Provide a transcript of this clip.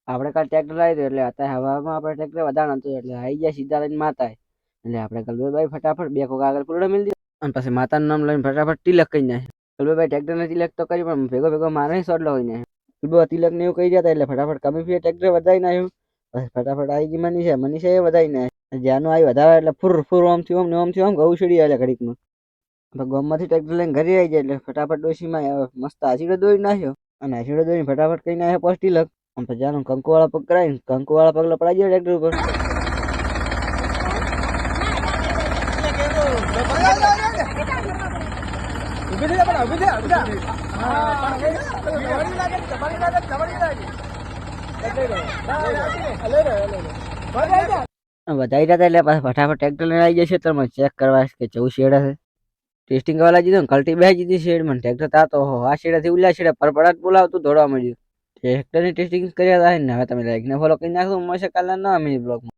આપણે કાલ ટ્રેક્ટર લાવી દો એટલે અત્યારે હવામાં આપણે ટ્રેક્ટર વધારે નતું એટલે આવી ગયા સીધા લઈને માતા એટલે આપણે કલભાઈ ફટાફટ બે કોક આગળ પૂરડો મિલ દીધો અને પછી માતાનું નામ લઈને ફટાફટ તિલક કરી નાખે. કલભાઈ ટ્રેક્ટર ને તિલક તો કરી પણ ભેગો ભેગો મારે સોટલો હોય ને તિલક ને એવું કહી જતા એટલે ફટાફટ કમી ફી ટ્રેક્ટર વધારી નાખ્યું. પછી ફટાફટ આવી ગઈ મનીષા એ વધારી નાખ્યું. જ્યાંનું આવી વધારે એટલે ફૂર ફૂર ઓમ થયું ગૌ છડી આવે ઘડીકમાં. ગામમાંથી ટ્રેક્ટર લઈને ઘરે આવી જાય એટલે ફટાફટ ડોશીમાં મસ્ત આશીડો દોરી નાખ્યો અને આશીડો દોરી ફટાફટ કઈ નાખ્યો પોસ્ટ તિલક. અને પછી જાનું કંકુવાળા પગ કરાવીને કંકુવાળા પગલા પડાઈ ગયા ટ્રેક્ટર ઉપર. વધારી રહ્યા એટલે ફટાફટ ટ્રેક્ટર લઈને આવી જશે તમે ચેક કરવા કે ચૌ શેડ હશે ટેસ્ટિંગ કરવા લાગી દીધું કલ્ટી બેસી દીધી શેડ મને ટ્રેક્ટર તાતો આ શેડાથી ઉલ્યા શેડા પર પડાટ બોલાવતું દોડવા મળ્યું ટ્રેક્ટરની ટેસ્ટિંગ કર્યા હતા ને હવે તમે લાઈકને ફોલો કરી નાખો મળશે કાલના નવા મિની બ્લોગમાં.